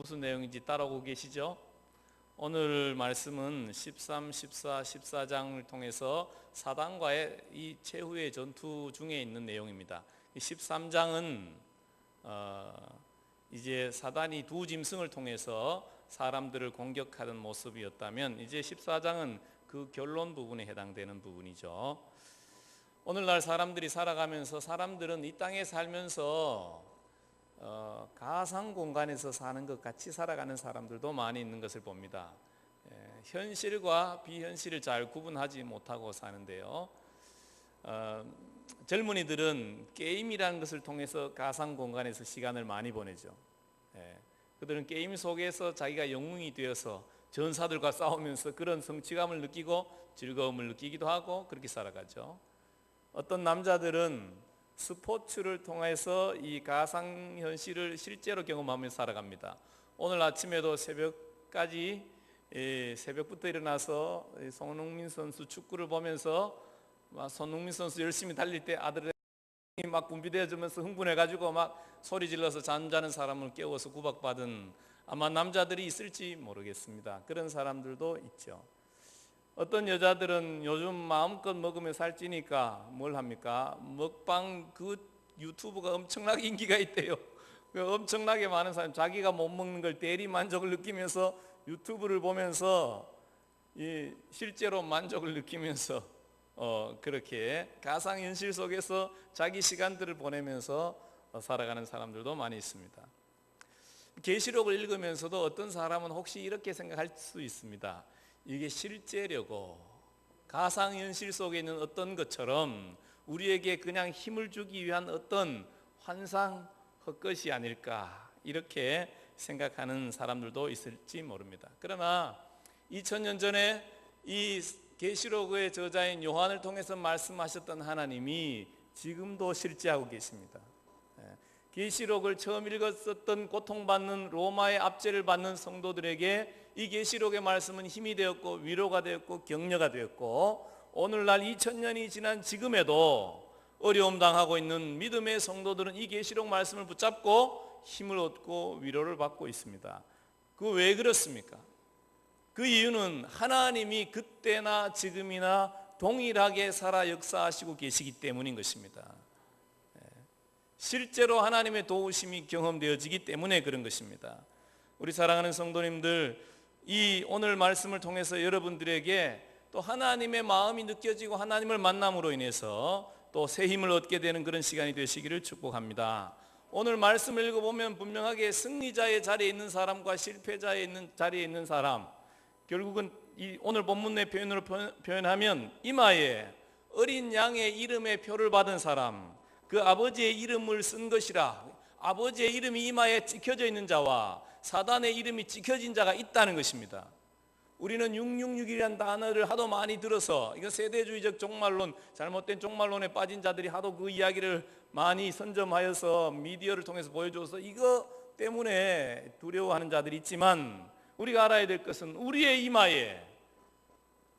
무슨 내용인지 따라오고 계시죠? 오늘 말씀은 13, 14, 14장을 통해서 사단과의 이 최후의 전투 중에 있는 내용입니다. 13장은 이제 사단이 두 짐승을 통해서 사람들을 공격하는 모습이었다면, 이제 14장은 그 결론 부분에 해당되는 부분이죠. 오늘날 사람들이 살아가면서, 사람들은 이 땅에 살면서 가상 공간에서 사는 것 같이 살아가는 사람들도 많이 있는 것을 봅니다. 현실과 비현실을 잘 구분하지 못하고 사는데요. 젊은이들은 게임이라는 것을 통해서 가상 공간에서 시간을 많이 보내죠. 그들은 게임 속에서 자기가 영웅이 되어서 전사들과 싸우면서 그런 성취감을 느끼고 즐거움을 느끼기도 하고 그렇게 살아가죠. 어떤 남자들은 스포츠를 통해서 이 가상현실을 실제로 경험하며 살아갑니다. 오늘 아침에도 새벽까지, 새벽부터 일어나서 손흥민 선수 축구를 보면서 손흥민 선수 열심히 달릴 때 아들이 막 분비되어지면서 흥분해가지고 막 소리 질러서 잠자는 사람을 깨워서 구박받은 아마 남자들이 있을지 모르겠습니다. 그런 사람들도 있죠. 어떤 여자들은 요즘 마음껏 먹으면 살찌니까 뭘 합니까? 먹방 그 유튜브가 엄청나게 인기가 있대요. 엄청나게 많은 사람, 자기가 못 먹는 걸 대리 만족을 느끼면서 유튜브를 보면서 실제로 만족을 느끼면서 그렇게 가상현실 속에서 자기 시간들을 보내면서 살아가는 사람들도 많이 있습니다. 계시록을 읽으면서도 어떤 사람은 혹시 이렇게 생각할 수 있습니다. 이게 실제려고 가상현실 속에 있는 어떤 것처럼 우리에게 그냥 힘을 주기 위한 어떤 환상 헛것이 아닐까, 이렇게 생각하는 사람들도 있을지 모릅니다. 그러나 2000년 전에 이 계시록의 저자인 요한을 통해서 말씀하셨던 하나님이 지금도 실제하고 계십니다. 계시록을 처음 읽었었던 고통받는 로마의 압제를 받는 성도들에게 이 계시록의 말씀은 힘이 되었고 위로가 되었고 격려가 되었고, 오늘날 2000년이 지난 지금에도 어려움 당하고 있는 믿음의 성도들은 이 계시록 말씀을 붙잡고 힘을 얻고 위로를 받고 있습니다. 그 왜 그렇습니까? 그 이유는 하나님이 그때나 지금이나 동일하게 살아 역사하시고 계시기 때문인 것입니다. 실제로 하나님의 도우심이 경험되어지기 때문에 그런 것입니다. 우리 사랑하는 성도님들, 이 오늘 말씀을 통해서 여러분들에게 또 하나님의 마음이 느껴지고 하나님을 만남으로 인해서 또 새 힘을 얻게 되는 그런 시간이 되시기를 축복합니다. 오늘 말씀을 읽어보면 분명하게 승리자의 자리에 있는 사람과 실패자의 있는 자리에 있는 사람, 결국은 이 오늘 본문의 표현으로 표현하면 이마에 어린 양의 이름의 표를 받은 사람, 그 아버지의 이름을 쓴 것이라, 아버지의 이름이 이마에 찍혀져 있는 자와 사단의 이름이 찍혀진 자가 있다는 것입니다. 우리는 666이라는 단어를 하도 많이 들어서, 이건 세대주의적 종말론, 잘못된 종말론에 빠진 자들이 하도 그 이야기를 많이 선점하여서 미디어를 통해서 보여줘서 이거 때문에 두려워하는 자들이 있지만, 우리가 알아야 될 것은 우리의 이마에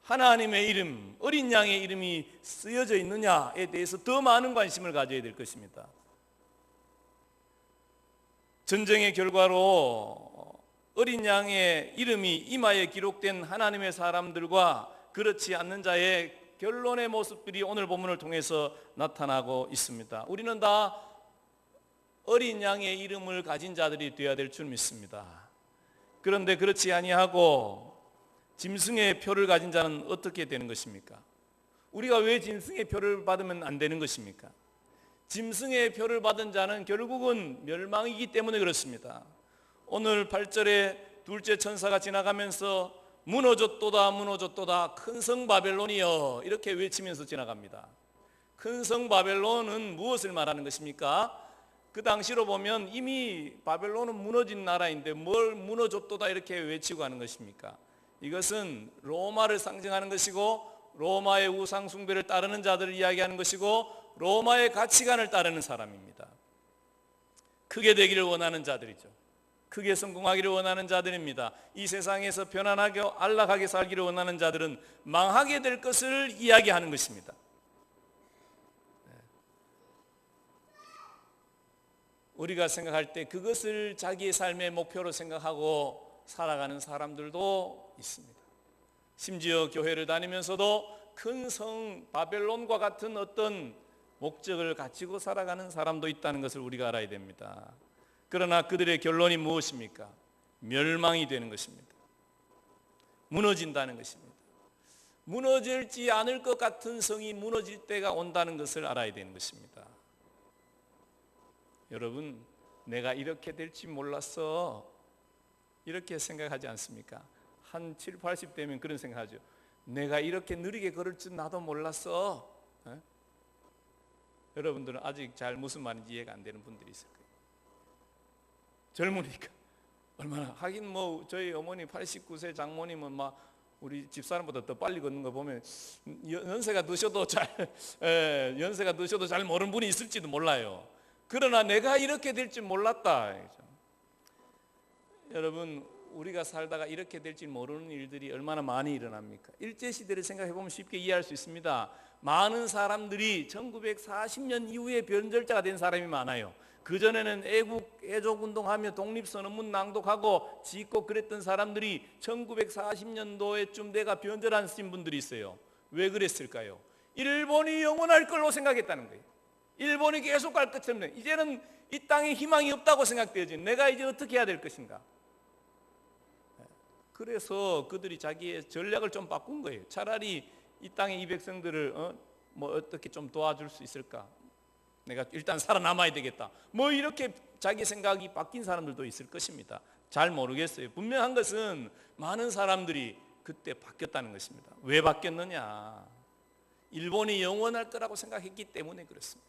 하나님의 이름, 어린 양의 이름이 쓰여져 있느냐에 대해서 더 많은 관심을 가져야 될 것입니다. 전쟁의 결과로 어린 양의 이름이 이마에 기록된 하나님의 사람들과 그렇지 않는 자의 결론의 모습들이 오늘 본문을 통해서 나타나고 있습니다. 우리는 다 어린 양의 이름을 가진 자들이 되어야 될 줄 믿습니다. 그런데 그렇지 아니하고 짐승의 표를 가진 자는 어떻게 되는 것입니까? 우리가 왜 짐승의 표를 받으면 안 되는 것입니까? 짐승의 표를 받은 자는 결국은 멸망이기 때문에 그렇습니다. 오늘 8절에 둘째 천사가 지나가면서 무너졌도다 무너졌도다 큰 성 바벨론이여, 이렇게 외치면서 지나갑니다. 큰 성 바벨론은 무엇을 말하는 것입니까? 그 당시로 보면 이미 바벨론은 무너진 나라인데 뭘 무너졌도다 이렇게 외치고 하는 것입니까? 이것은 로마를 상징하는 것이고, 로마의 우상 숭배를 따르는 자들을 이야기하는 것이고, 로마의 가치관을 따르는 사람입니다. 크게 되기를 원하는 자들이죠. 크게 성공하기를 원하는 자들입니다. 이 세상에서 편안하게 안락하게 살기를 원하는 자들은 망하게 될 것을 이야기하는 것입니다. 우리가 생각할 때 그것을 자기의 삶의 목표로 생각하고 살아가는 사람들도 있습니다. 심지어 교회를 다니면서도 큰 성 바벨론과 같은 어떤 목적을 가지고 살아가는 사람도 있다는 것을 우리가 알아야 됩니다. 그러나 그들의 결론이 무엇입니까? 멸망이 되는 것입니다. 무너진다는 것입니다. 무너질지 않을 것 같은 성이 무너질 때가 온다는 것을 알아야 되는 것입니다. 여러분, 내가 이렇게 될지 몰랐어, 이렇게 생각하지 않습니까? 한 7, 80 되면 그런 생각하죠. 내가 이렇게 느리게 걸을 줄 나도 몰랐어. 여러분들은 아직 잘 무슨 말인지 이해가 안 되는 분들이 있을 거예요. 젊으니까 얼마나, 하긴 뭐 저희 어머니 89세 장모님은 막 우리 집사람보다 더 빨리 걷는 거 보면 연세가 드셔도 잘 모르는 분이 있을지도 몰라요. 그러나 내가 이렇게 될 줄 몰랐다. 여러분, 우리가 살다가 이렇게 될지 모르는 일들이 얼마나 많이 일어납니까? 일제시대를 생각해 보면 쉽게 이해할 수 있습니다. 많은 사람들이 1940년 이후에 변절자가 된 사람이 많아요. 그전에는 애족운동하며 독립선언문 낭독하고 짓고 그랬던 사람들이 1940년도에쯤 내가 변절하신 분들이 있어요. 왜 그랬을까요? 일본이 영원할 걸로 생각했다는 거예요. 일본이 계속 갈 것처럼, 이제는 이 땅에 희망이 없다고 생각되어지, 내가 이제 어떻게 해야 될 것인가. 그래서 그들이 자기의 전략을 좀 바꾼 거예요. 차라리 이 땅의 이 백성들을 뭐 어떻게 좀 도와줄 수 있을까, 내가 일단 살아남아야 되겠다, 뭐 이렇게 자기 생각이 바뀐 사람들도 있을 것입니다. 잘 모르겠어요. 분명한 것은 많은 사람들이 그때 바뀌었다는 것입니다. 왜 바뀌었느냐? 일본이 영원할 거라고 생각했기 때문에 그렇습니다.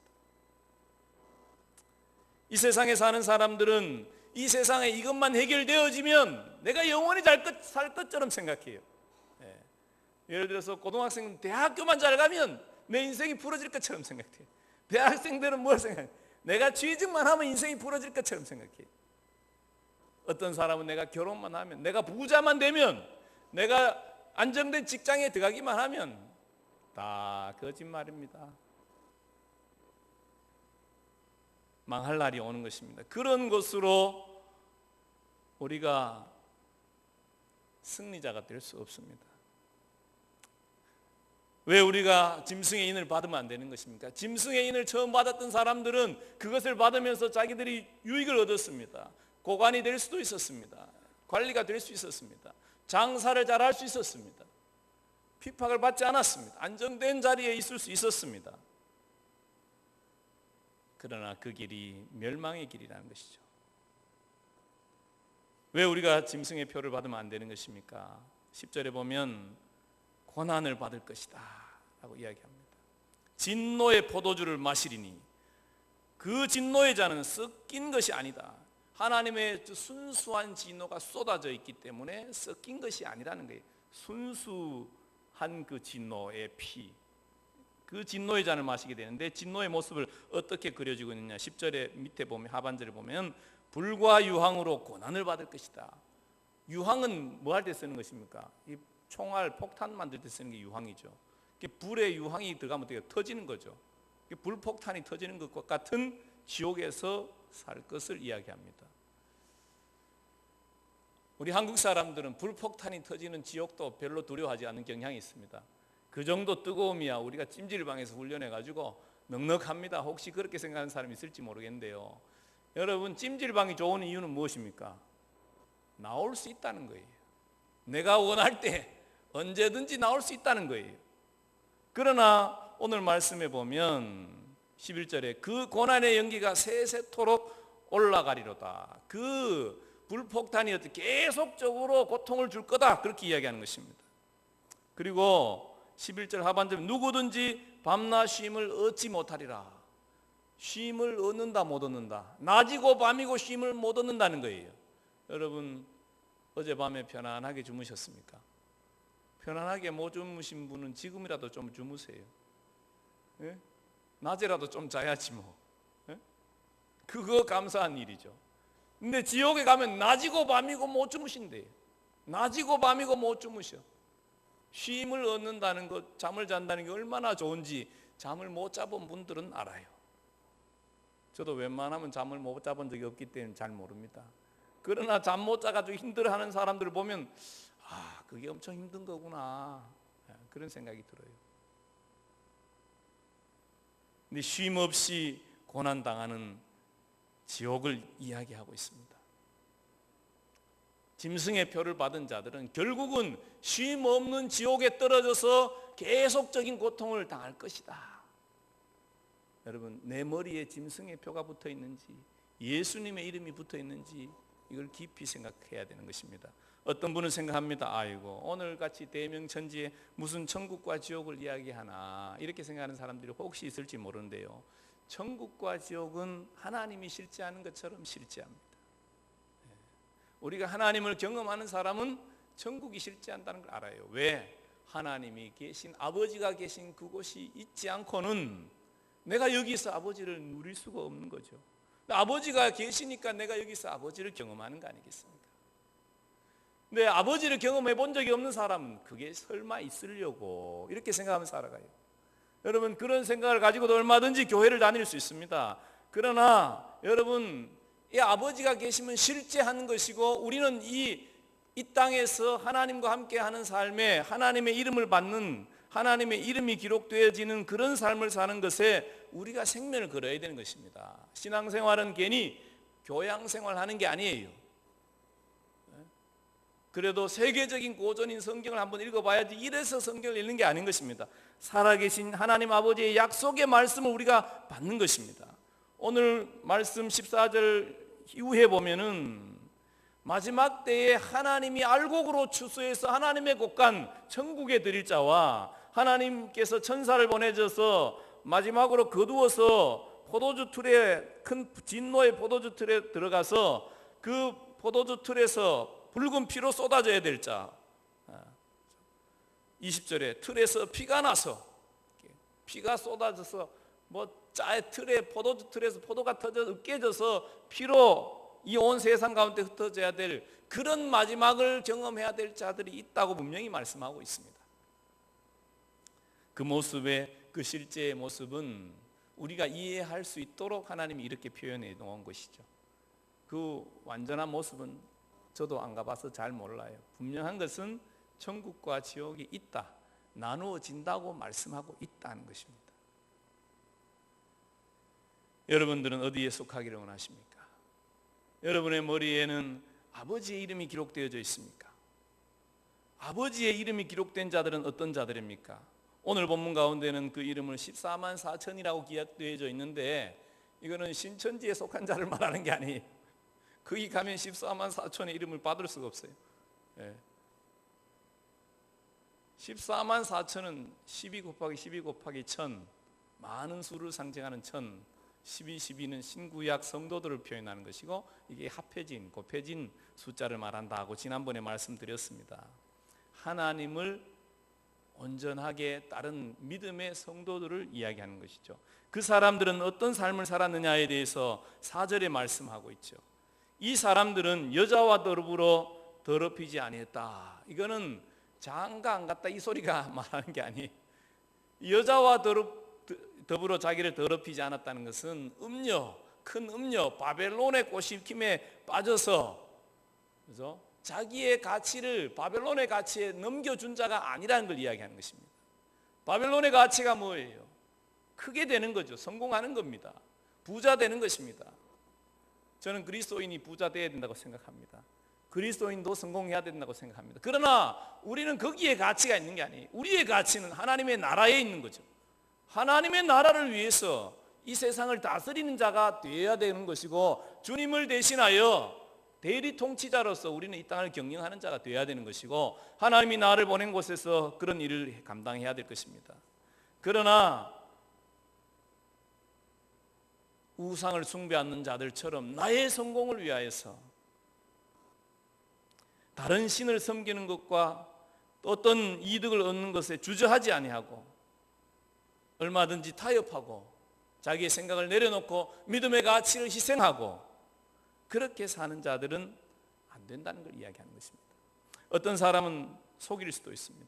이 세상에 사는 사람들은 이 세상에 이것만 해결되어지면 내가 영원히 살 것처럼 생각해요. 예를 들어서 고등학생 대학교만 잘 가면 내 인생이 풀어질 것처럼 생각해요. 대학생들은 뭘 생각해요? 내가 취직만 하면 인생이 풀어질 것처럼 생각해요. 어떤 사람은 내가 결혼만 하면, 내가 부자만 되면, 내가 안정된 직장에 들어가기만 하면, 다 거짓말입니다. 망할 날이 오는 것입니다. 그런 것으로 우리가 승리자가 될 수 없습니다. 왜 우리가 짐승의 인을 받으면 안 되는 것입니까? 짐승의 인을 처음 받았던 사람들은 그것을 받으면서 자기들이 유익을 얻었습니다. 고관이 될 수도 있었습니다. 관리가 될 수 있었습니다. 장사를 잘 할 수 있었습니다. 핍박을 받지 않았습니다. 안정된 자리에 있을 수 있었습니다. 그러나 그 길이 멸망의 길이라는 것이죠. 왜 우리가 짐승의 표를 받으면 안 되는 것입니까? 10절에 보면 고난을 받을 것이다 라고 이야기합니다. 진노의 포도주를 마시리니 그 진노의 잔은 섞인 것이 아니다. 하나님의 순수한 진노가 쏟아져 있기 때문에 섞인 것이 아니라는 거예요. 순수한 그 진노의 피, 그 진노의 잔을 마시게 되는데, 진노의 모습을 어떻게 그려지고 있느냐? 10절에 밑에 보면, 하반절에 보면 불과 유황으로 고난을 받을 것이다. 유황은 뭐 할 때 쓰는 것입니까? 이 총알, 폭탄 만들 때 쓰는 게 유황이죠. 불에 유황이 들어가면 되게 터지는 거죠. 불폭탄이 터지는 것과 같은 지옥에서 살 것을 이야기합니다. 우리 한국 사람들은 불폭탄이 터지는 지옥도 별로 두려워하지 않는 경향이 있습니다. 그 정도 뜨거움이야 우리가 찜질방에서 훈련해가지고 넉넉합니다. 혹시 그렇게 생각하는 사람이 있을지 모르겠는데요, 여러분, 찜질방이 좋은 이유는 무엇입니까? 나올 수 있다는 거예요. 내가 원할 때 언제든지 나올 수 있다는 거예요. 그러나 오늘 말씀에 보면 11절에 그 고난의 연기가 세세토록 올라가리로다. 그 불폭탄이 계속적으로 고통을 줄 거다, 그렇게 이야기하는 것입니다. 그리고 11절 하반절에 누구든지 밤낮 쉼을 얻지 못하리라. 쉼을 얻는다 못 얻는다, 낮이고 밤이고 쉼을 못 얻는다는 거예요. 여러분, 어젯밤에 편안하게 주무셨습니까? 편안하게 못 주무신 분은 지금이라도 좀 주무세요. 예? 낮에라도 좀 자야지 뭐. 예? 그거 감사한 일이죠. 근데 지옥에 가면 낮이고 밤이고 못 주무신대요. 낮이고 밤이고 못 주무셔. 쉼을 얻는다는 것, 잠을 잔다는 게 얼마나 좋은지 잠을 못 자본 분들은 알아요. 저도 웬만하면 잠을 못 자본 적이 없기 때문에 잘 모릅니다. 그러나 잠 못 자가지고 힘들어하는 사람들을 보면 그게 엄청 힘든 거구나, 그런 생각이 들어요. 근데 쉼 없이 고난당하는 지옥을 이야기하고 있습니다. 짐승의 표를 받은 자들은 결국은 쉼 없는 지옥에 떨어져서 계속적인 고통을 당할 것이다. 여러분, 내 머리에 짐승의 표가 붙어 있는지, 예수님의 이름이 붙어 있는지, 이걸 깊이 생각해야 되는 것입니다. 어떤 분은 생각합니다. 아이고, 오늘같이 대명천지에 무슨 천국과 지옥을 이야기하나, 이렇게 생각하는 사람들이 혹시 있을지 모르는데요, 천국과 지옥은 하나님이 실제하는 것처럼 실제합니다. 우리가 하나님을 경험하는 사람은 천국이 실제한다는 걸 알아요. 왜? 하나님이 계신, 아버지가 계신 그곳이 있지 않고는 내가 여기서 아버지를 누릴 수가 없는 거죠. 아버지가 계시니까 내가 여기서 아버지를 경험하는 거 아니겠습니까? 근데 아버지를 경험해 본 적이 없는 사람은 그게 설마 있으려고 이렇게 생각하면서 살아가요. 여러분, 그런 생각을 가지고도 얼마든지 교회를 다닐 수 있습니다. 그러나 여러분, 이 아버지가 계시면 실제하는 것이고, 우리는 이 땅에서 하나님과 함께 하는 삶에 하나님의 이름을 받는, 하나님의 이름이 기록되어지는 그런 삶을 사는 것에 우리가 생명을 걸어야 되는 것입니다. 신앙생활은 괜히 교양생활 하는 게 아니에요. 그래도 세계적인 고전인 성경을 한번 읽어봐야지 이래서 성경을 읽는 게 아닌 것입니다. 살아계신 하나님 아버지의 약속의 말씀을 우리가 받는 것입니다. 오늘 말씀 14절 이후에 보면은 마지막 때에 하나님이 알곡으로 추수해서 하나님의 곳간 천국에 드릴 자와 하나님께서 천사를 보내줘서 마지막으로 거두어서 포도주 틀에, 큰 진노의 포도주 틀에 들어가서 그 포도주 틀에서 붉은 피로 쏟아져야 될 자, 20절에 틀에서 피가 나서, 피가 쏟아져서 짜의 틀에, 포도주 틀에서 포도가 터져 으깨져서 피로 이 온 세상 가운데 흩어져야 될 그런 마지막을 경험해야 될 자들이 있다고 분명히 말씀하고 있습니다. 그 모습의, 그 실제의 모습은 우리가 이해할 수 있도록 하나님이 이렇게 표현해 놓은 것이죠. 그 완전한 모습은 저도 안 가봐서 잘 몰라요. 분명한 것은 천국과 지옥이 있다, 나누어진다고 말씀하고 있다는 것입니다. 여러분들은 어디에 속하기를 원하십니까? 여러분의 머리에는 아버지의 이름이 기록되어져 있습니까? 아버지의 이름이 기록된 자들은 어떤 자들입니까? 오늘 본문 가운데는 그 이름을 14만 4천이라고 기록되어져 있는데, 이거는 신천지에 속한 자를 말하는 게 아니에요. 거기 가면 14만 4천의 이름을 받을 수가 없어요. 14만 4천은 12 곱하기 12 곱하기 1000, 많은 수를 상징하는 1000, 12, 12는 신구약 성도들을 표현하는 것이고, 이게 합해진, 곱해진 숫자를 말한다고 지난번에 말씀드렸습니다. 하나님을 온전하게 따른 믿음의 성도들을 이야기하는 것이죠. 그 사람들은 어떤 삶을 살았느냐에 대해서 4절에 말씀하고 있죠. 이 사람들은 여자와 더불어 더럽히지 아니했다. 이거는 장가 안 갔다 이 소리가 말하는 게 아니에요. 여자와 더불어 자기를 더럽히지 않았다는 것은 음녀, 큰 음녀, 바벨론의 꼬시킴에 빠져서, 그래서 자기의 가치를 바벨론의 가치에 넘겨준 자가 아니라는 걸 이야기하는 것입니다. 바벨론의 가치가 뭐예요? 크게 되는 거죠. 성공하는 겁니다. 부자 되는 것입니다. 저는 그리스도인이 부자 되어야 된다고 생각합니다. 그리스도인도 성공해야 된다고 생각합니다. 그러나 우리는 거기에 가치가 있는 게 아니에요. 우리의 가치는 하나님의 나라에 있는 거죠. 하나님의 나라를 위해서 이 세상을 다스리는 자가 되어야 되는 것이고, 주님을 대신하여 대리 통치자로서 우리는 이 땅을 경영하는 자가 되어야 되는 것이고, 하나님이 나를 보낸 곳에서 그런 일을 감당해야 될 것입니다. 그러나 우상을 숭배하는 자들처럼 나의 성공을 위하여서 다른 신을 섬기는 것과 어떤 이득을 얻는 것에 주저하지 아니하고 얼마든지 타협하고 자기의 생각을 내려놓고 믿음의 가치를 희생하고 그렇게 사는 자들은 안 된다는 걸 이야기하는 것입니다. 어떤 사람은 속일 수도 있습니다.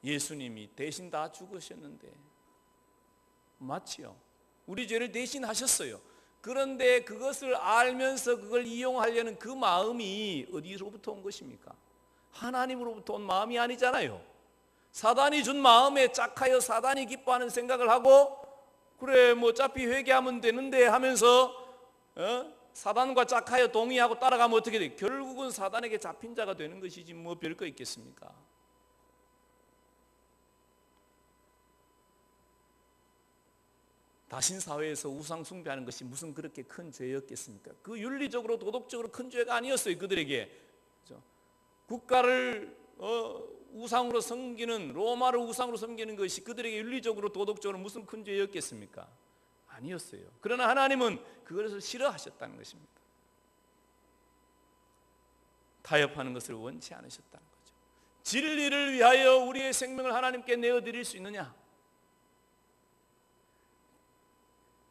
예수님이 대신 다 죽으셨는데, 맞지요? 우리 죄를 대신 하셨어요. 그런데 그것을 알면서 그걸 이용하려는 그 마음이 어디로부터 온 것입니까? 하나님으로부터 온 마음이 아니잖아요. 사단이 준 마음에 짝하여 사단이 기뻐하는 생각을 하고, 그래 뭐 어차피 회개하면 되는데 하면서 사단과 짝하여 동의하고 따라가면 어떻게 돼? 결국은 사단에게 잡힌 자가 되는 것이지 뭐 별거 있겠습니까? 다신 사회에서 우상 숭배하는 것이 무슨 그렇게 큰 죄였겠습니까? 그 윤리적으로 도덕적으로 큰 죄가 아니었어요. 그들에게 국가를 우상으로 섬기는, 로마를 우상으로 섬기는 것이 그들에게 윤리적으로 도덕적으로 무슨 큰 죄였겠습니까? 아니었어요. 그러나 하나님은 그것을 싫어하셨다는 것입니다. 타협하는 것을 원치 않으셨다는 거죠. 진리를 위하여 우리의 생명을 하나님께 내어드릴 수 있느냐?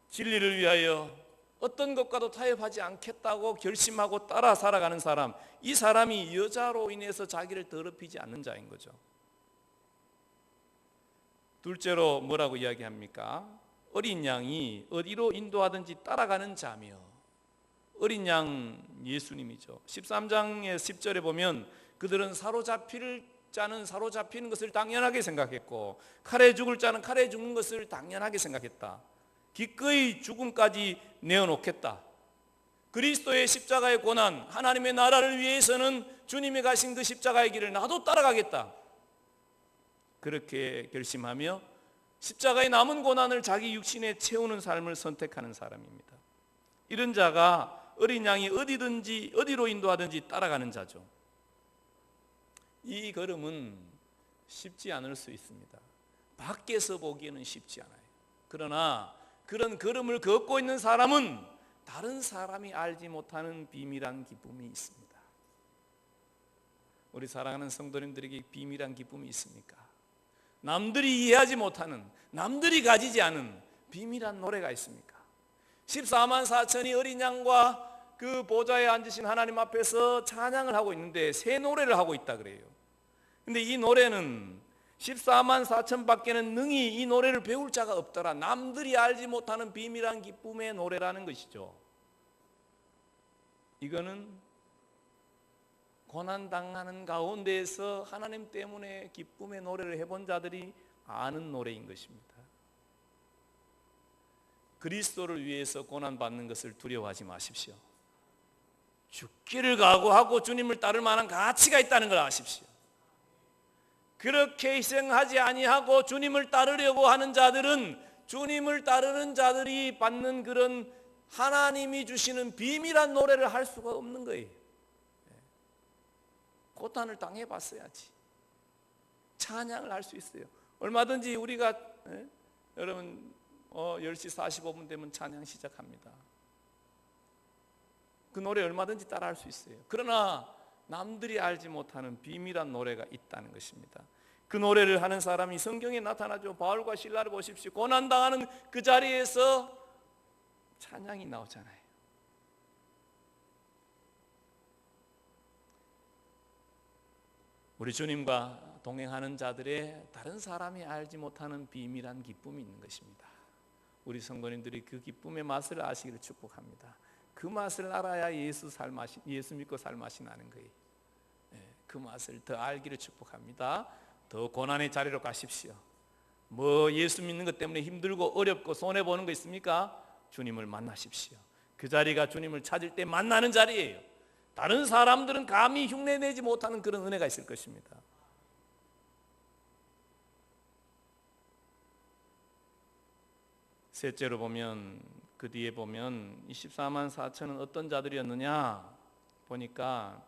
진리를 위하여 어떤 것과도 타협하지 않겠다고 결심하고 따라 살아가는 사람, 이 사람이 여자로 인해서 자기를 더럽히지 않는 자인 거죠. 둘째로 뭐라고 이야기합니까? 어린 양이 어디로 인도하든지 따라가는 자며, 어린 양 예수님이죠. 13장의 10절에 보면 그들은 사로잡힐 자는 사로잡히는 것을 당연하게 생각했고, 칼에 죽을 자는 칼에 죽는 것을 당연하게 생각했다. 기꺼이 죽음까지 내어놓겠다. 그리스도의 십자가의 고난, 하나님의 나라를 위해서는 주님이 가신 그 십자가의 길을 나도 따라가겠다. 그렇게 결심하며 십자가의 남은 고난을 자기 육신에 채우는 삶을 선택하는 사람입니다. 이런 자가 어린 양이 어디든지 어디로 인도하든지 따라가는 자죠. 이 걸음은 쉽지 않을 수 있습니다. 밖에서 보기에는 쉽지 않아요. 그러나 그런 걸음을 걷고 있는 사람은 다른 사람이 알지 못하는 비밀한 기쁨이 있습니다. 우리 사랑하는 성도님들에게 비밀한 기쁨이 있습니까? 남들이 이해하지 못하는, 남들이 가지지 않은 비밀한 노래가 있습니까? 14만 4천이 어린 양과 그 보좌에 앉으신 하나님 앞에서 찬양을 하고 있는데 새 노래를 하고 있다 그래요. 근데 이 노래는 14만 4천 밖에는 능히 이 노래를 배울 자가 없더라. 남들이 알지 못하는 비밀한 기쁨의 노래라는 것이죠. 이거는 고난당하는 가운데에서 하나님 때문에 기쁨의 노래를 해본 자들이 아는 노래인 것입니다. 그리스도를 위해서 고난받는 것을 두려워하지 마십시오. 죽기를 각오하고 주님을 따를 만한 가치가 있다는 걸 아십시오. 그렇게 희생하지 아니하고 주님을 따르려고 하는 자들은, 주님을 따르는 자들이 받는 그런 하나님이 주시는 비밀한 노래를 할 수가 없는 거예요. 고난을 당해봤어야지 찬양을 할 수 있어요. 얼마든지 우리가 여러분 10시 45분 되면 찬양 시작합니다. 그 노래 얼마든지 따라 할 수 있어요. 그러나 남들이 알지 못하는 비밀한 노래가 있다는 것입니다. 그 노래를 하는 사람이 성경에 나타나죠. 바울과 실라를 보십시오. 고난당하는 그 자리에서 찬양이 나오잖아요. 우리 주님과 동행하는 자들의 다른 사람이 알지 못하는 비밀한 기쁨이 있는 것입니다. 우리 성도님들이 그 기쁨의 맛을 아시기를 축복합니다. 그 맛을 알아야 예수 믿고 살 맛이 나는 거예요. 그 맛을 더 알기를 축복합니다. 더 고난의 자리로 가십시오. 뭐 예수 믿는 것 때문에 힘들고 어렵고 손해보는 거 있습니까? 주님을 만나십시오. 그 자리가 주님을 찾을 때 만나는 자리예요. 다른 사람들은 감히 흉내내지 못하는 그런 은혜가 있을 것입니다. 셋째로 보면, 그 뒤에 보면 24만 4천은 어떤 자들이었느냐 보니까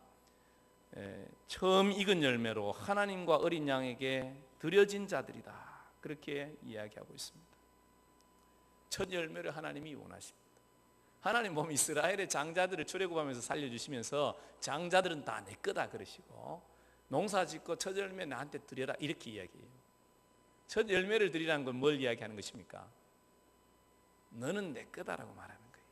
처음 익은 열매로 하나님과 어린 양에게 드려진 자들이다, 그렇게 이야기하고 있습니다. 첫 열매를 하나님이 원하십니다. 하나님 보면 이스라엘의 장자들을 출애굽하면서 살려주시면서 장자들은 다 내 거다 그러시고, 농사 짓고 첫 열매 나한테 드려라 이렇게 이야기해요. 첫 열매를 드리라는 건 뭘 이야기하는 것입니까? 너는 내 거다라고 말하는 거예요.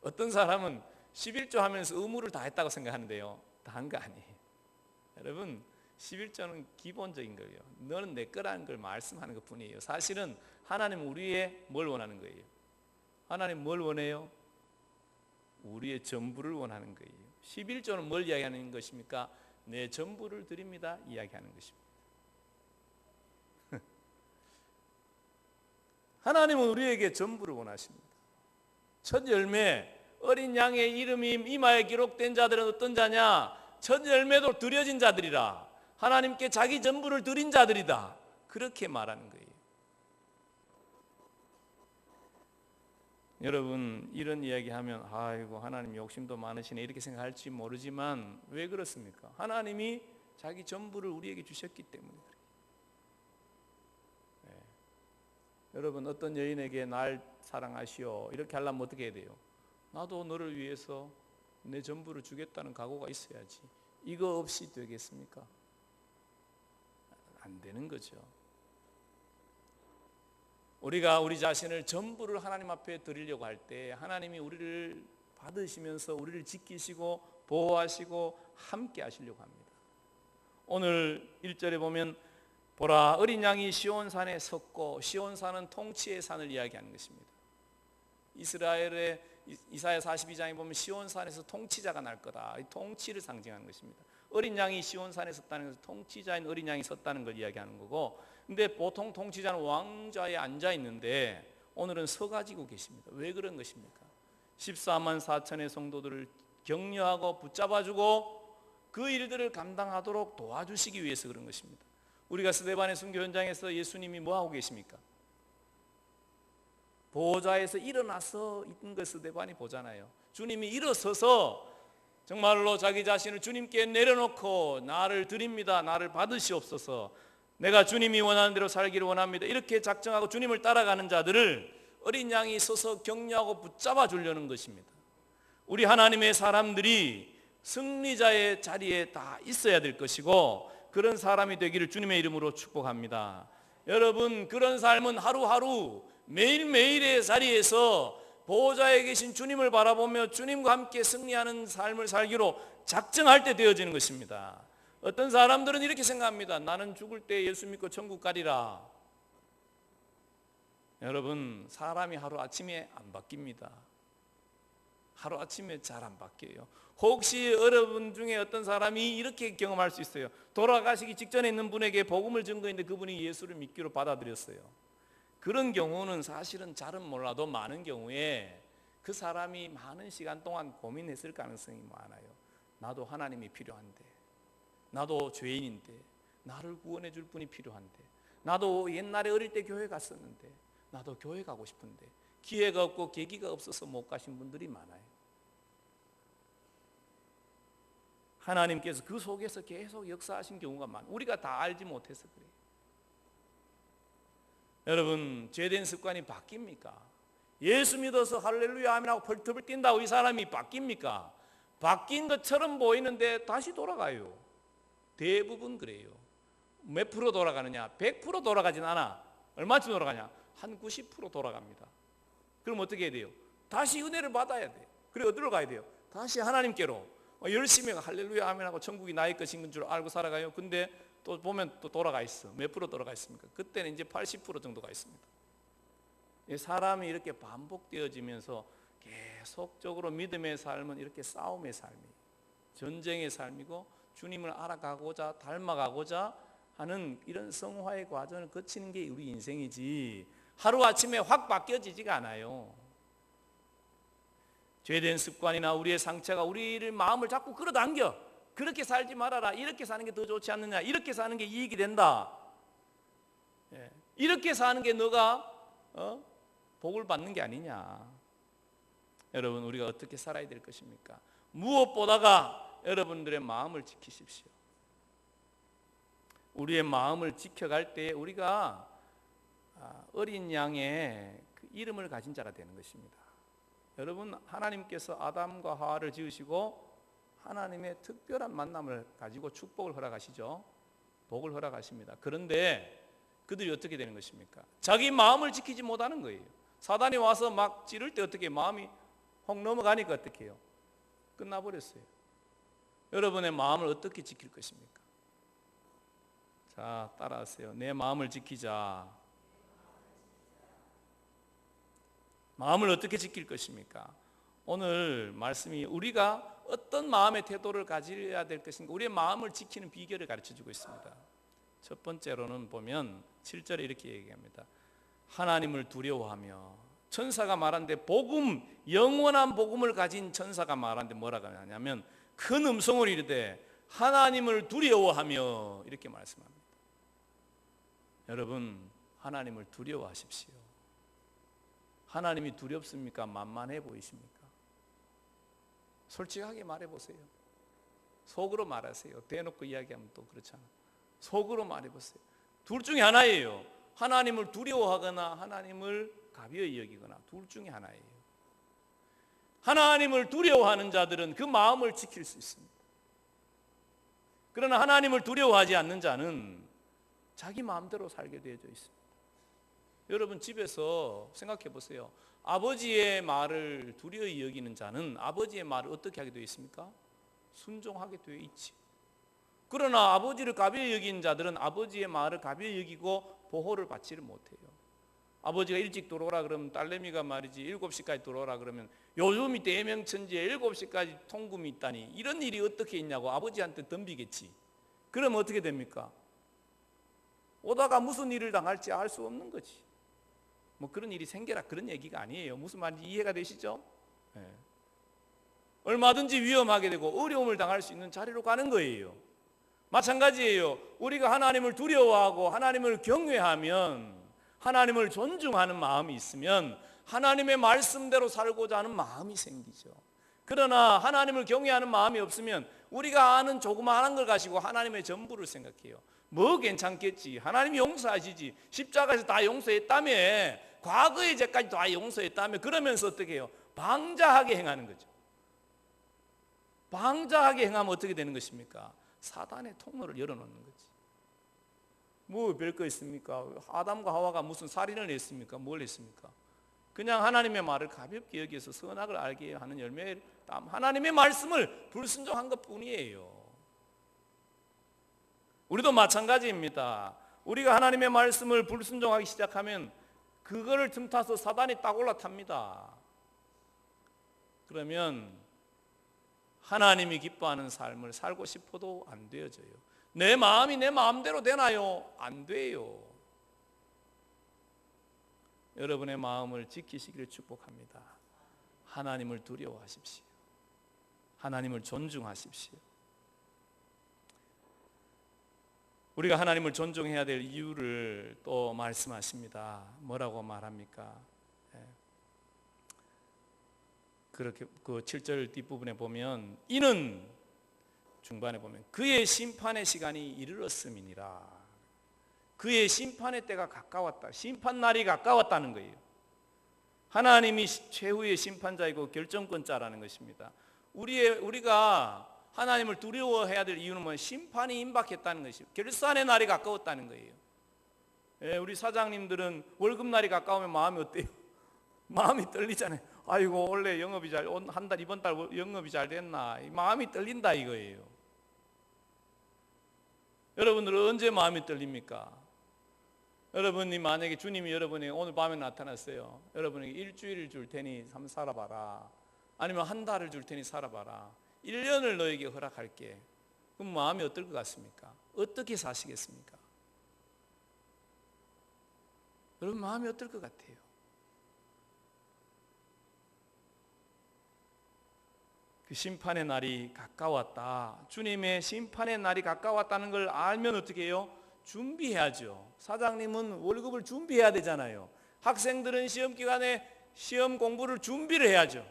어떤 사람은 11조 하면서 의무를 다 했다고 생각하는데요, 다 한 거 아니에요. 여러분, 11조는 기본적인 거예요. 너는 내 거라는 걸 말씀하는 것 뿐이에요. 사실은 하나님은 우리의 뭘 원하는 거예요? 하나님 뭘 원해요? 우리의 전부를 원하는 거예요. 11조는 뭘 이야기하는 것입니까? 내 전부를 드립니다 이야기하는 것입니다. 하나님은 우리에게 전부를 원하십니다. 첫 열매, 어린 양의 이름이 이마에 기록된 자들은 어떤 자냐? 첫 열매도 드려진 자들이라. 하나님께 자기 전부를 드린 자들이다. 그렇게 말하는 거예요. 여러분, 이런 이야기하면 아이고 하나님 욕심도 많으시네 이렇게 생각할지 모르지만 왜 그렇습니까? 하나님이 자기 전부를 우리에게 주셨기 때문에 그래요. 네. 여러분, 어떤 여인에게 날 사랑하시오 이렇게 하려면 어떻게 해야 돼요? 나도 너를 위해서 내 전부를 주겠다는 각오가 있어야지. 이거 없이 되겠습니까? 안 되는 거죠. 우리가 우리 자신을 전부를 하나님 앞에 드리려고 할 때 하나님이 우리를 받으시면서 우리를 지키시고 보호하시고 함께 하시려고 합니다. 오늘 1절에 보면 보라 어린 양이 시온산에 섰고, 시온산은 통치의 산을 이야기하는 것입니다. 이스라엘의 이사야 42장에 보면 시온산에서 통치자가 날 거다. 이 통치를 상징하는 것입니다. 어린 양이 시온산에 섰다는 것은 통치자인 어린 양이 섰다는 걸 이야기하는 거고, 근데 보통 통치자는 왕좌에 앉아 있는데 오늘은 서 가지고 계십니다. 왜 그런 것입니까? 14만 4천의 성도들을 격려하고 붙잡아주고 그 일들을 감당하도록 도와주시기 위해서 그런 것입니다. 우리가 스데반의 순교 현장에서 예수님이 뭐 하고 계십니까? 보좌에서 일어나서 있는 걸 스데반이 보잖아요. 주님이 일어서서 정말로 자기 자신을 주님께 내려놓고 나를 드립니다, 나를 받으시옵소서, 내가 주님이 원하는 대로 살기를 원합니다, 이렇게 작정하고 주님을 따라가는 자들을 어린 양이 서서 격려하고 붙잡아 주려는 것입니다. 우리 하나님의 사람들이 승리자의 자리에 다 있어야 될 것이고 그런 사람이 되기를 주님의 이름으로 축복합니다. 여러분, 그런 삶은 하루하루 매일매일의 자리에서 보호자에 계신 주님을 바라보며 주님과 함께 승리하는 삶을 살기로 작정할 때 되어지는 것입니다. 어떤 사람들은 이렇게 생각합니다. 나는 죽을 때 예수 믿고 천국 가리라. 여러분, 사람이 하루아침에 안 바뀝니다. 하루아침에 잘 안 바뀌어요. 혹시 여러분 중에 어떤 사람이 이렇게 경험할 수 있어요. 돌아가시기 직전에 있는 분에게 복음을 증거했는데 그분이 예수를 믿기로 받아들였어요. 그런 경우는 사실은 잘은 몰라도 많은 경우에 그 사람이 많은 시간 동안 고민했을 가능성이 많아요. 나도 하나님이 필요한데, 나도 죄인인데, 나를 구원해 줄 분이 필요한데, 나도 옛날에 어릴 때 교회 갔었는데, 나도 교회 가고 싶은데 기회가 없고 계기가 없어서 못 가신 분들이 많아요. 하나님께서 그 속에서 계속 역사하신 경우가 많아요. 우리가 다 알지 못해서 그래요. 여러분, 죄된 습관이 바뀝니까? 예수 믿어서 할렐루야 하면하고 펄터벌 뛴다고 이 사람이 바뀝니까? 바뀐 것처럼 보이는데 다시 돌아가요. 대부분 그래요. 몇 프로 돌아가느냐? 100% 돌아가진 않아. 얼마쯤 돌아가냐? 한 90% 돌아갑니다. 그럼 어떻게 해야 돼요? 다시 은혜를 받아야 돼요. 그리고 어디로 가야 돼요? 다시 하나님께로 열심히 할렐루야 하면하고 천국이 나의 것인 줄 알고 살아가요. 근데 또 보면 또 돌아가 있어. 몇 프로 돌아가 있습니까? 그때는 이제 80% 정도가 있습니다. 사람이 이렇게 반복되어지면서 계속적으로 믿음의 삶은 이렇게 싸움의 삶이에요. 전쟁의 삶이고 주님을 알아가고자 닮아가고자 하는 이런 성화의 과정을 거치는 게 우리 인생이지 하루아침에 확 바뀌어지지가 않아요. 죄된 습관이나 우리의 상처가 우리를 마음을 자꾸 끌어당겨. 그렇게 살지 말아라. 이렇게 사는 게 더 좋지 않느냐. 이렇게 사는 게 이익이 된다. 이렇게 사는 게 너가 복을 받는 게 아니냐. 여러분, 우리가 어떻게 살아야 될 것입니까? 무엇보다가 여러분들의 마음을 지키십시오. 우리의 마음을 지켜갈 때 우리가 어린 양의 그 이름을 가진 자가 되는 것입니다. 여러분, 하나님께서 아담과 하와를 지으시고 하나님의 특별한 만남을 가지고 축복을 허락하시죠. 복을 허락하십니다. 그런데 그들이 어떻게 되는 것입니까? 자기 마음을 지키지 못하는 거예요. 사단이 와서 막 찌를 때 어떻게 마음이 확 넘어가니까 어떻게 해요? 끝나버렸어요. 여러분의 마음을 어떻게 지킬 것입니까? 자, 따라하세요. 내 마음을 지키자. 마음을 어떻게 지킬 것입니까? 오늘 말씀이 우리가 어떤 마음의 태도를 가져야 될 것인가, 우리의 마음을 지키는 비결을 가르쳐주고 있습니다. 첫 번째로는 보면 7절에 이렇게 얘기합니다. 하나님을 두려워하며, 천사가 말하는데 복음, 영원한 복음을 가진 천사가 말하는데 뭐라고 하냐면 큰 음성으로 이르되 하나님을 두려워하며, 이렇게 말씀합니다. 여러분, 하나님을 두려워하십시오. 하나님이 두렵습니까? 만만해 보이십니까? 솔직하게 말해보세요. 속으로 말하세요. 대놓고 이야기하면 또 그렇잖아요. 속으로 말해보세요. 둘 중에 하나예요. 하나님을 두려워하거나 하나님을 가벼이 여기거나, 둘 중에 하나예요. 하나님을 두려워하는 자들은 그 마음을 지킬 수 있습니다. 그러나 하나님을 두려워하지 않는 자는 자기 마음대로 살게 되어져 있습니다. 여러분, 집에서 생각해 보세요. 아버지의 말을 두려이 여기는 자는 아버지의 말을 어떻게 하게 되어 있습니까? 순종하게 되어 있지. 그러나 아버지를 가벼이 여기는 자들은 아버지의 말을 가벼이 여기고 보호를 받지를 못해요. 아버지가 일찍 들어오라 그러면 딸내미가 말이지 7시까지 들어오라 그러면 요즘이 대명천지에 7시까지 통금이 있다니 이런 일이 어떻게 있냐고 아버지한테 덤비겠지. 그러면 어떻게 됩니까? 오다가 무슨 일을 당할지 알 수 없는 거지. 뭐 그런 일이 생겨라 그런 얘기가 아니에요. 무슨 말인지 이해가 되시죠? 네. 얼마든지 위험하게 되고 어려움을 당할 수 있는 자리로 가는 거예요. 마찬가지예요. 우리가 하나님을 두려워하고 하나님을 경외하면, 하나님을 존중하는 마음이 있으면 하나님의 말씀대로 살고자 하는 마음이 생기죠. 그러나 하나님을 경외하는 마음이 없으면 우리가 아는 조그마한 걸 가지고 하나님의 전부를 생각해요. 뭐 괜찮겠지, 하나님이 용서하시지, 십자가에서 다 용서했다며, 과거의 죄까지 다 용서했다며, 그러면서 어떻게 해요? 방자하게 행하는 거죠. 방자하게 행하면 어떻게 되는 것입니까? 사단의 통로를 열어놓는 거지. 뭐 별거 있습니까? 아담과 하와가 무슨 살인을 했습니까? 뭘 했습니까? 그냥 하나님의 말을 가볍게 여기서 선악을 알게 하는 열매를 하나님의 말씀을 불순종한 것뿐이에요. 우리도 마찬가지입니다. 우리가 하나님의 말씀을 불순종하기 시작하면 그거를 틈타서 사단이 딱 올라탑니다. 그러면 하나님이 기뻐하는 삶을 살고 싶어도 안 되어져요. 내 마음이 내 마음대로 되나요? 안 돼요. 여러분의 마음을 지키시기를 축복합니다. 하나님을 두려워하십시오. 하나님을 존중하십시오. 우리가 하나님을 존중해야 될 이유를 또 말씀하십니다. 뭐라고 말합니까? 그렇게 그 7절 뒷부분에 보면 이는, 중반에 보면 그의 심판의 시간이 이르렀음이니라. 그의 심판의 때가 가까웠다. 심판날이 가까웠다는 거예요. 하나님이 최후의 심판자이고 결정권자라는 것입니다. 우리가 하나님을 두려워해야 될 이유는 뭐예요? 심판이 임박했다는 것이에요. 결산의 날이 가까웠다는 거예요. 우리 사장님들은 월급날이 가까우면 마음이 어때요? 마음이 떨리잖아요. 아이고 원래 영업이 한 달 이번 달 영업이 잘 됐나, 마음이 떨린다 이거예요. 여러분들은 언제 마음이 떨립니까? 여러분이 만약에 주님이 여러분에게 오늘 밤에 나타났어요. 여러분에게 일주일을 줄 테니 한번 살아봐라, 아니면 한 달을 줄 테니 살아봐라, 1년을 너에게 허락할게. 그럼 마음이 어떨 것 같습니까? 어떻게 사시겠습니까? 여러분 마음이 어떨 것 같아요? 그 심판의 날이 가까웠다. 주님의 심판의 날이 가까웠다는 걸 알면 어떻게 해요? 준비해야죠. 사장님은 월급을 준비해야 되잖아요. 학생들은 시험 기간에 시험 공부를 준비를 해야죠.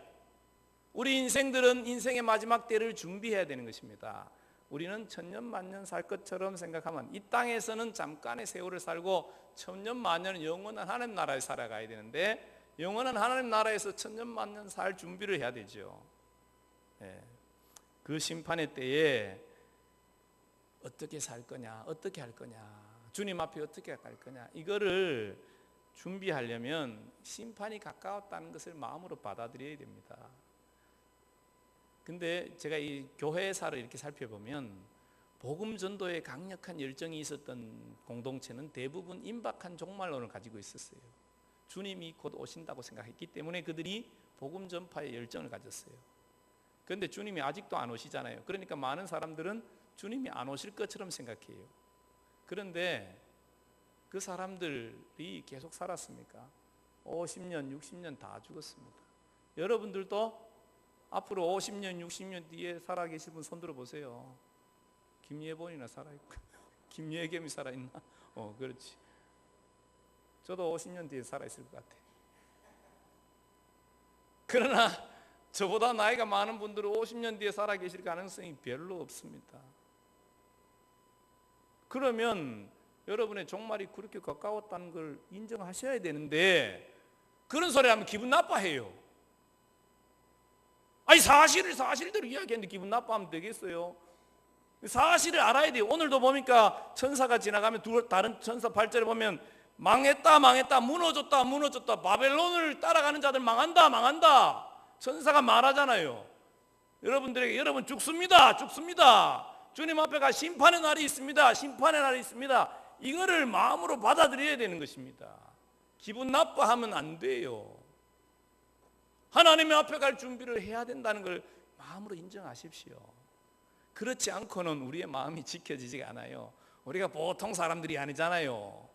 우리 인생들은 인생의 마지막 때를 준비해야 되는 것입니다. 우리는 천년만년 살 것처럼 생각하면 이 땅에서는 잠깐의 세월을 살고 천년만년은 영원한 하나님 나라에 살아가야 되는데, 영원한 하나님 나라에서 천년만년 살 준비를 해야 되죠. 그 심판의 때에 어떻게 살 거냐, 어떻게 할 거냐, 주님 앞에 어떻게 갈 거냐, 이거를 준비하려면 심판이 가까웠다는 것을 마음으로 받아들여야 됩니다. 근데 제가 이 교회사를 이렇게 살펴보면 복음 전도에 강력한 열정이 있었던 공동체는 대부분 임박한 종말론을 가지고 있었어요. 주님이 곧 오신다고 생각했기 때문에 그들이 복음 전파에 열정을 가졌어요. 그런데 주님이 아직도 안 오시잖아요. 그러니까 많은 사람들은 주님이 안 오실 것처럼 생각해요. 그런데 그 사람들이 계속 살았습니까? 50년, 60년 다 죽었습니다. 여러분들도 앞으로 50년, 60년 뒤에 살아계실 분 손들어 보세요. 김예본이나 살아있고 김예겸이 살아있나? 그렇지. 저도 50년 뒤에 살아있을 것 같아요. 그러나 저보다 나이가 많은 분들은 50년 뒤에 살아계실 가능성이 별로 없습니다. 그러면 여러분의 종말이 그렇게 가까웠다는 걸 인정하셔야 되는데 그런 소리 하면 기분 나빠해요. 아니 사실대로 이야기했는데 기분 나빠하면 되겠어요? 사실을 알아야 돼요. 오늘도 보니까 천사가 지나가면 다른 천사 8절에 보면 망했다 무너졌다 바벨론을 따라가는 자들 망한다 천사가 말하잖아요. 여러분들에게 여러분 죽습니다 주님 앞에 가 심판의 날이 있습니다. 이거를 마음으로 받아들여야 되는 것입니다. 기분 나빠하면 안 돼요. 하나님의 앞에 갈 준비를 해야 된다는 걸 마음으로 인정하십시오. 그렇지 않고는 우리의 마음이 지켜지지가 않아요. 우리가 보통 사람들이 아니잖아요.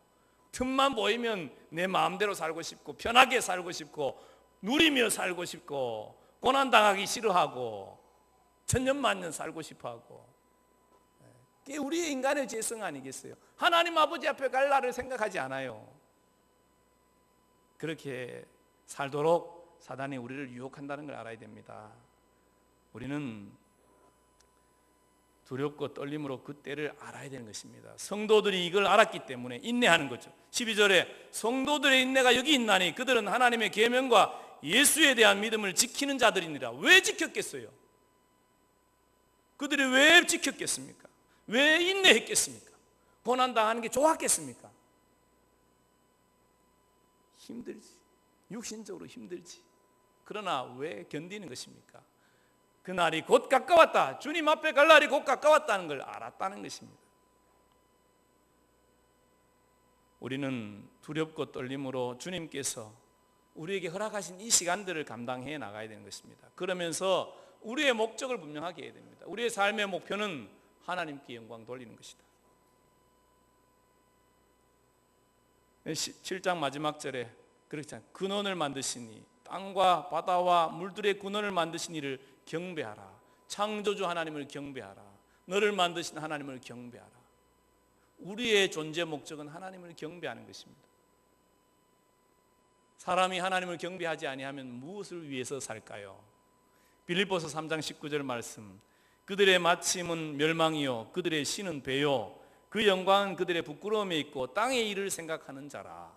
틈만 보이면 내 마음대로 살고 싶고 편하게 살고 싶고 누리며 살고 싶고 고난당하기 싫어하고 천년만년 살고 싶어하고, 그게 우리의 인간의 죄성 아니겠어요? 하나님 아버지 앞에 갈 날을 생각하지 않아요. 그렇게 살도록 사단이 우리를 유혹한다는 걸 알아야 됩니다. 우리는 두렵고 떨림으로 그 때를 알아야 되는 것입니다. 성도들이 이걸 알았기 때문에 인내하는 거죠. 12절에 성도들의 인내가 여기 있나니 그들은 하나님의 계명과 예수에 대한 믿음을 지키는 자들이니라. 왜 지켰겠어요? 그들이 왜 지켰겠습니까? 왜 인내했겠습니까? 고난당하는 게 좋았겠습니까? 힘들지. 육신적으로 힘들지. 그러나 왜 견디는 것입니까? 그날이 곧 가까웠다. 주님 앞에 갈 날이 곧 가까웠다는 걸 알았다는 것입니다. 우리는 두렵고 떨림으로 주님께서 우리에게 허락하신 이 시간들을 감당해 나가야 되는 것입니다. 그러면서 우리의 목적을 분명하게 해야 됩니다. 우리의 삶의 목표는 하나님께 영광 돌리는 것이다. 7장 마지막 절에 그렇잖아요. 근원을 만드시니 땅과 바다와 물들의 근원을 만드신 이를 경배하라. 창조주 하나님을 경배하라. 너를 만드신 하나님을 경배하라. 우리의 존재 목적은 하나님을 경배하는 것입니다. 사람이 하나님을 경배하지 아니하면 무엇을 위해서 살까요? 빌립보서 3장 19절 말씀. 그들의 마침은 멸망이요 그들의 신은 배요 그 영광은 그들의 부끄러움에 있고 땅의 일을 생각하는 자라.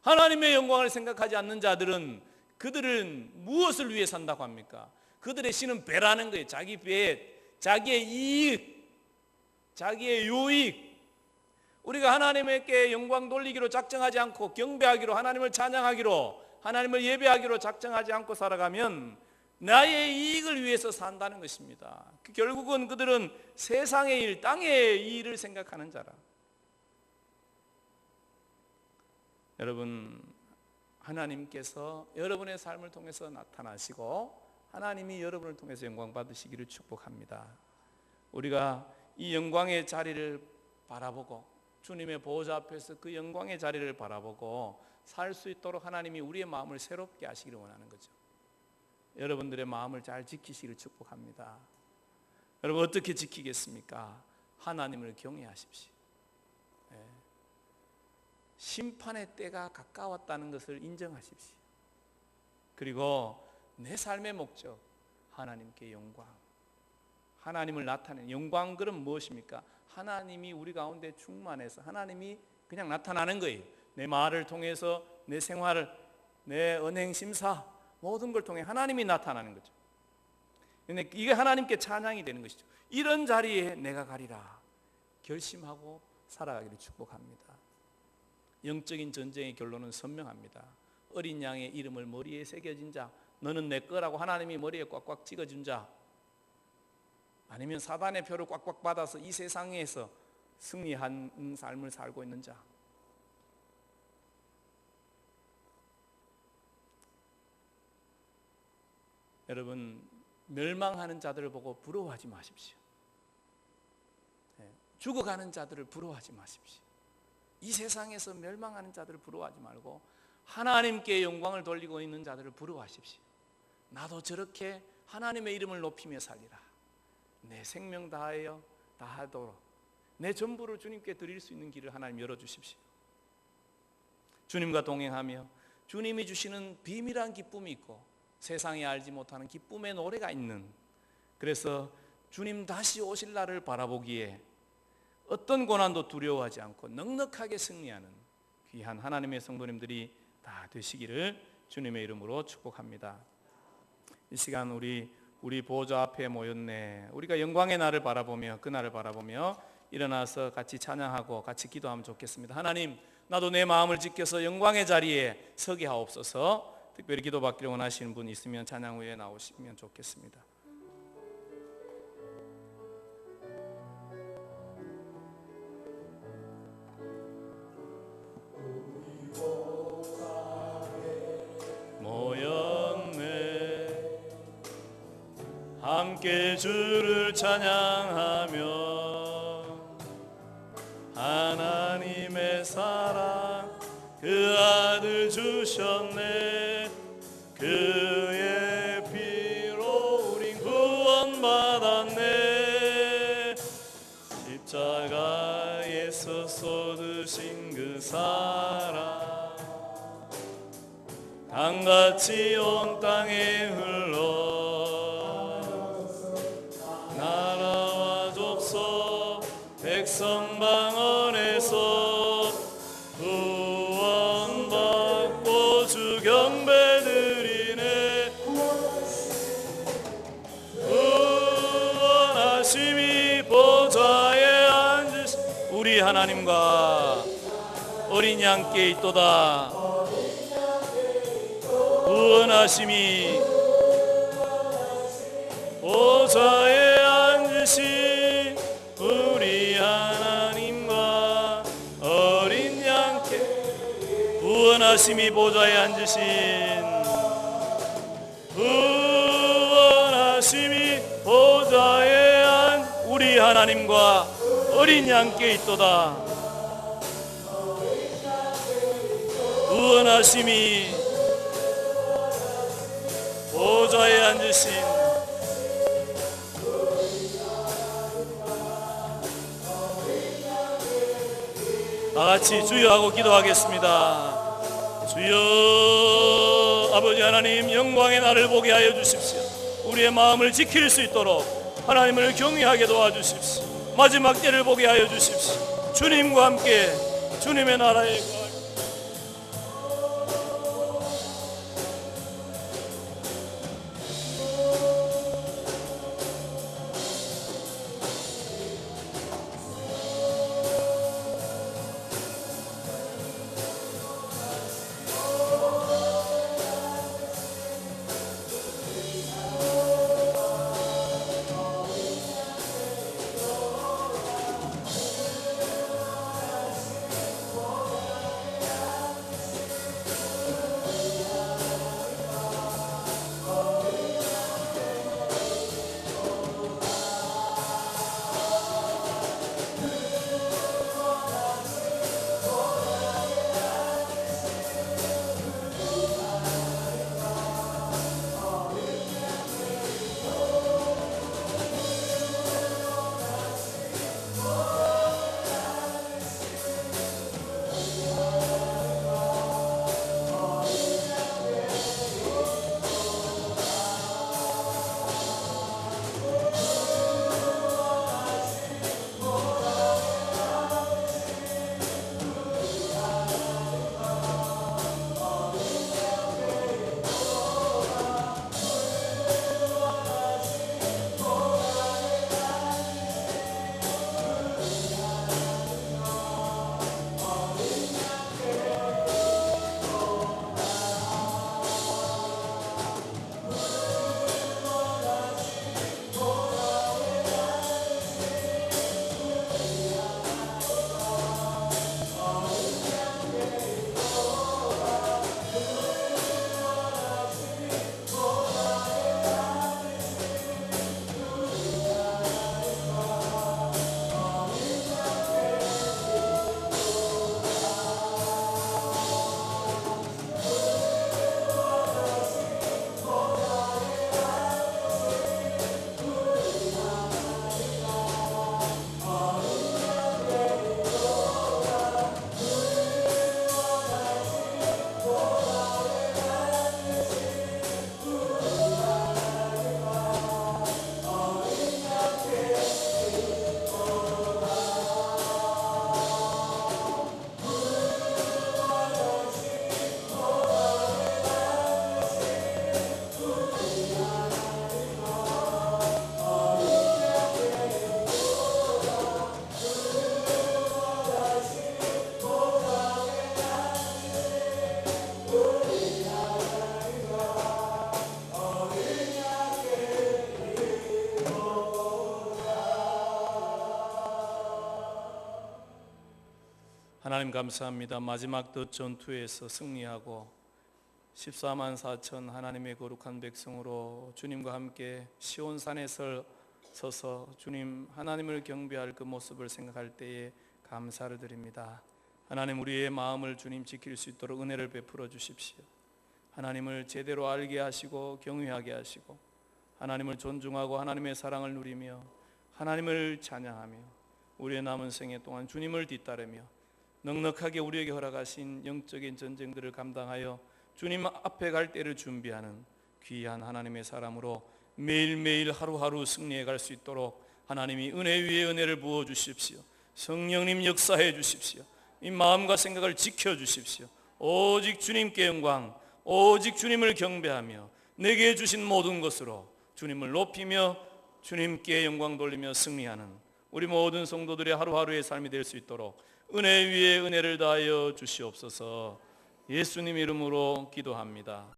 하나님의 영광을 생각하지 않는 자들은 그들은 무엇을 위해 산다고 합니까? 그들의 신은 배라는 거예요. 자기 배, 자기의 이익, 자기의 유익. 우리가 하나님께 영광 돌리기로 작정하지 않고 경배하기로, 하나님을 찬양하기로, 하나님을 예배하기로 작정하지 않고 살아가면 나의 이익을 위해서 산다는 것입니다. 결국은 그들은 세상의 일, 땅의 일을 생각하는 자라. 여러분, 하나님께서 여러분의 삶을 통해서 나타나시고 하나님이 여러분을 통해서 영광 받으시기를 축복합니다. 우리가 이 영광의 자리를 바라보고 주님의 보호자 앞에서 그 영광의 자리를 바라보고 살 수 있도록 하나님이 우리의 마음을 새롭게 하시기를 원하는 거죠. 여러분들의 마음을 잘 지키시기를 축복합니다. 여러분 어떻게 지키겠습니까? 하나님을 경외하십시오. 심판의 때가 가까웠다는 것을 인정하십시오. 그리고 내 삶의 목적, 하나님께 영광, 하나님을 나타내는 영광. 그럼 무엇입니까? 하나님이 우리 가운데 충만해서 하나님이 그냥 나타나는 거예요. 내 말을 통해서 내 생활을, 내 언행 심사 모든 걸 통해 하나님이 나타나는 거죠. 근데 이게 하나님께 찬양이 되는 것이죠. 이런 자리에 내가 가리라 결심하고 살아가기를 축복합니다. 영적인 전쟁의 결론은 선명합니다. 어린 양의 이름을 머리에 새겨진 자, 너는 내 거라고 하나님이 머리에 꽉꽉 찍어준 자, 아니면 사단의 표를 꽉꽉 받아서 이 세상에서 승리한 삶을 살고 있는 자. 여러분, 멸망하는 자들을 보고 부러워하지 마십시오. 죽어가는 자들을 부러워하지 마십시오. 이 세상에서 멸망하는 자들을 부러워하지 말고 하나님께 영광을 돌리고 있는 자들을 부러워하십시오. 나도 저렇게 하나님의 이름을 높이며 살리라. 내 생명 다하도록 내 전부를 주님께 드릴 수 있는 길을 하나님 열어주십시오. 주님과 동행하며 주님이 주시는 비밀한 기쁨이 있고 세상에 알지 못하는 기쁨의 노래가 있는, 그래서 주님 다시 오실 날을 바라보기에 어떤 고난도 두려워하지 않고 넉넉하게 승리하는 귀한 하나님의 성도님들이 다 되시기를 주님의 이름으로 축복합니다. 이 시간 우리 보좌 앞에 모였네. 우리가 영광의 날을 바라보며 그 날을 바라보며 일어나서 같이 찬양하고 같이 기도하면 좋겠습니다. 하나님, 나도 내 마음을 지켜서 영광의 자리에 서게 하옵소서. 특별히 기도받기를 원하시는 분 있으면 찬양 후에 나오시면 좋겠습니다. 모였네, 함께 주를 찬양하며 하나님의 사랑 그 아들 주셨네. 그의 피로 우린 구원받았네. 십자가에서 쏟으신 그 사랑 강같이 온 땅에 흘러 나라와 족속 백성 방언에서 구원받고 주 경배드리네. 구원하심이 보좌에 앉으신 우리 하나님과 어린 양께 있도다. 구원하심이 보좌에 앉으신 우리 하나님과 어린 양께, 구원하심이 보좌에 앉으신 구원하심이 보좌에 앉 우리 하나님과 어린 양께 있도다. 구원하심이 보좌에 앉으신 다같이 주여 하고 기도하겠습니다. 주여, 아버지 하나님, 영광의 날을 보게 하여 주십시오. 우리의 마음을 지킬 수 있도록 하나님을 경외하게 도와주십시오. 마지막 때를 보게 하여 주십시오. 주님과 함께 주님의 나라에 하나님 감사합니다. 마지막 더 전투에서 승리하고 14만 4천 하나님의 거룩한 백성으로 주님과 함께 시온산에 서서 주님 하나님을 경배할 그 모습을 생각할 때에 감사를 드립니다. 하나님, 우리의 마음을 주님 지킬 수 있도록 은혜를 베풀어 주십시오. 하나님을 제대로 알게 하시고 경외하게 하시고 하나님을 존중하고 하나님의 사랑을 누리며 하나님을 찬양하며 우리의 남은 생애 동안 주님을 뒤따르며 넉넉하게 우리에게 허락하신 영적인 전쟁들을 감당하여 주님 앞에 갈 때를 준비하는 귀한 하나님의 사람으로 매일매일 하루하루 승리해 갈 수 있도록 하나님이 은혜 위에 은혜를 부어 주십시오. 성령님 역사해 주십시오. 이 마음과 생각을 지켜 주십시오. 오직 주님께 영광, 오직 주님을 경배하며 내게 주신 모든 것으로 주님을 높이며 주님께 영광 돌리며 승리하는 우리 모든 성도들의 하루하루의 삶이 될 수 있도록 은혜 위에 은혜를 다하여 주시옵소서. 예수님 이름으로 기도합니다.